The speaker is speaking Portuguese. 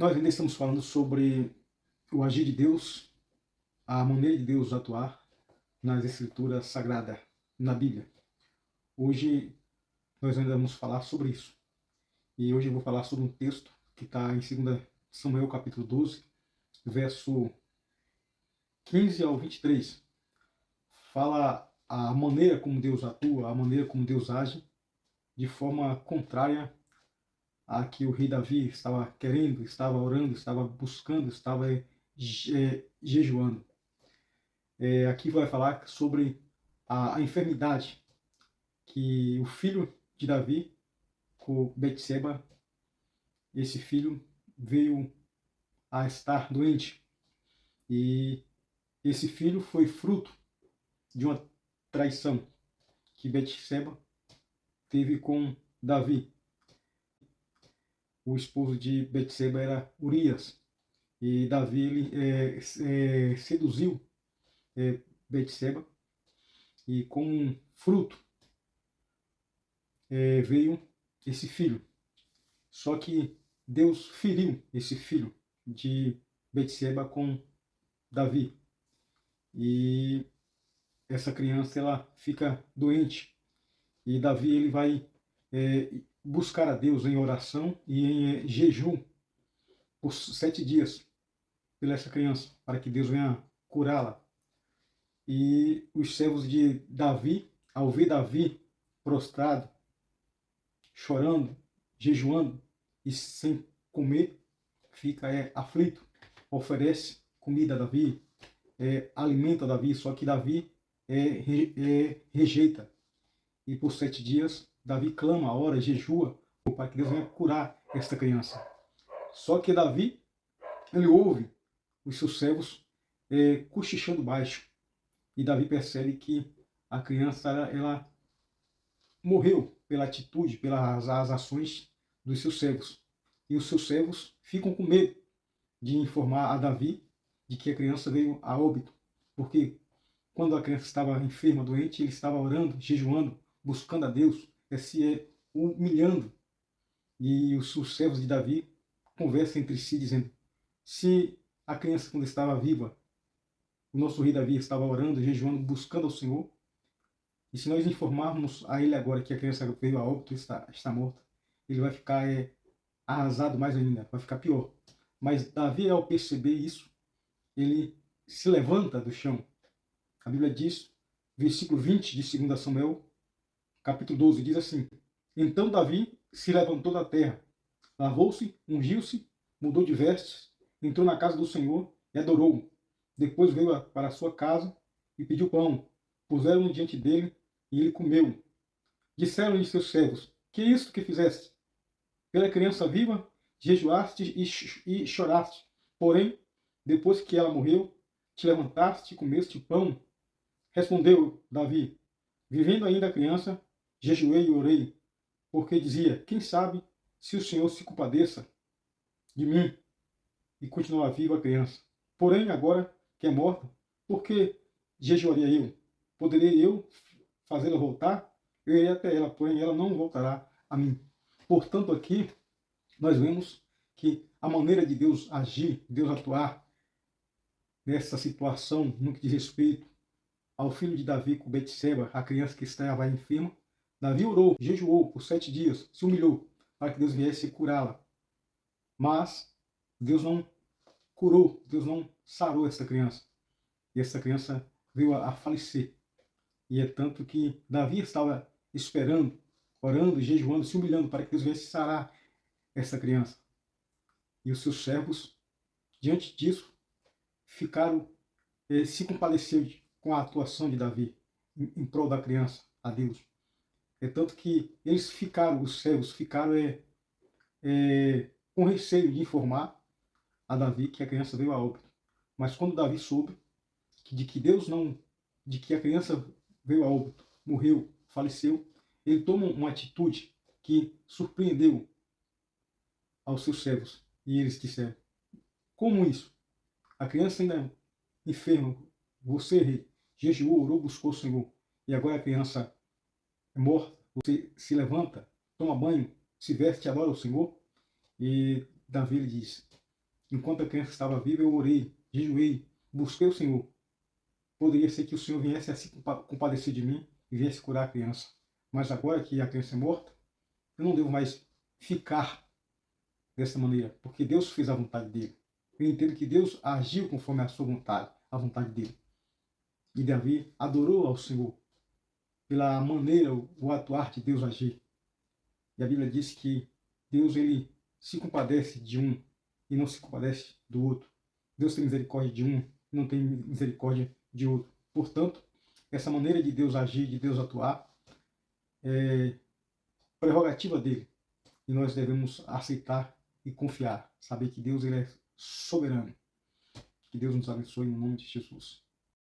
Nós ainda estamos falando sobre o agir de Deus, a maneira de Deus atuar nas Escrituras Sagradas, na Bíblia. Hoje nós ainda vamos falar sobre isso. E hoje eu vou falar sobre um texto que está em 2 Samuel capítulo 12, verso 15 ao 23. Fala a maneira como Deus atua, a maneira como Deus age, de forma contrária a que o rei Davi estava querendo, estava orando, estava buscando, estava jejuando. Aqui vai falar sobre a enfermidade que o filho de Davi, com Betseba, esse filho veio a estar doente. E esse filho foi fruto de uma traição que Betseba teve com Davi. O esposo de Betseba era Urias. E Davi seduziu Betseba. E com fruto veio esse filho. Só que Deus feriu esse filho de Betseba com Davi. E essa criança ela fica doente. E Davi ele vai buscar a Deus em oração e em jejum por 7 dias pela essa criança, para que Deus venha curá-la. E os servos de Davi, ao ver Davi prostrado, chorando, jejuando e sem comer, fica aflito, oferece comida a Davi, alimenta Davi, só que Davi rejeita. E por 7 dias, Davi clama, ora, jejua, para que Deus venha curar esta criança. Só que Davi, ele ouve os seus servos cochichando baixo. E Davi percebe que a criança ela morreu pela atitude, pelas ações dos seus servos. E os seus servos ficam com medo de informar a Davi de que a criança veio a óbito. Porque quando a criança estava enferma, doente, ele estava orando, jejuando, buscando a Deus, se humilhando. E os servos de Davi conversam entre si, dizendo: se a criança, quando estava viva, o nosso rei Davi estava orando, jejuando, buscando ao Senhor, e se nós informarmos a ele agora que a criança veio a óbito, está morta, ele vai ficar arrasado mais ainda, vai ficar pior. Mas Davi, ao perceber isso, ele se levanta do chão. A Bíblia diz, versículo 20 de 2 Samuel, capítulo 12, diz assim: então Davi se levantou da terra, lavou-se, ungiu-se, mudou de vestes, entrou na casa do Senhor e adorou. Depois veio para a sua casa e pediu pão. Puseram-no diante dele e ele comeu. Disseram-lhe seus servos: que é isto que fizeste? Pela criança viva, jejuaste e choraste. Porém, depois que ela morreu, te levantaste e comeste pão. Respondeu Davi: vivendo ainda a criança, jejuei e orei, porque dizia: quem sabe se o Senhor se compadeça de mim e continuar viva a criança. Porém, agora que é morta, por que jejuaria eu? Poderia eu fazê-la voltar? Eu irei até ela, porém ela não voltará a mim. Portanto, aqui nós vemos que a maneira de Deus agir, Deus atuar nessa situação, no que diz respeito ao filho de Davi com Betseba, a criança que estava enferma, Davi orou, jejuou por 7 dias, se humilhou para que Deus viesse curá-la. Mas Deus não curou, Deus não sarou essa criança. E essa criança veio a falecer. E é tanto que Davi estava esperando, orando, jejuando, se humilhando para que Deus viesse sarar essa criança. E os seus servos, diante disso, ficaram, se compadeceram com a atuação de Davi em prol da criança, a Deus. É tanto que eles ficaram, os servos ficaram com receio de informar a Davi que a criança veio a óbito. Mas quando Davi soube de que a criança veio a óbito, morreu, faleceu, ele toma uma atitude que surpreendeu aos seus servos. E eles disseram: como isso? A criança ainda é enferma, você, rei, jejuou, orou, buscou o Senhor, e agora a criança é morta, você se levanta, toma banho, se veste e adora o Senhor? E Davi lhe diz: Enquanto a criança estava viva, eu orei, jejuei, busquei o Senhor. Poderia ser que o Senhor viesse a se compadecer de mim e viesse curar a criança. Mas agora que a criança é morta, eu não devo mais ficar dessa maneira, porque Deus fez a vontade dele. Eu entendo que Deus agiu conforme a sua vontade, a vontade dele. E Davi adorou ao Senhor pela maneira, o atuar de Deus agir. E a Bíblia diz que Deus ele se compadece de um e não se compadece do outro. Deus tem misericórdia de um e não tem misericórdia de outro. Portanto, essa maneira de Deus agir, de Deus atuar, é prerrogativa dele. E nós devemos aceitar e confiar. Saber que Deus ele é soberano. Que Deus nos abençoe em nome de Jesus.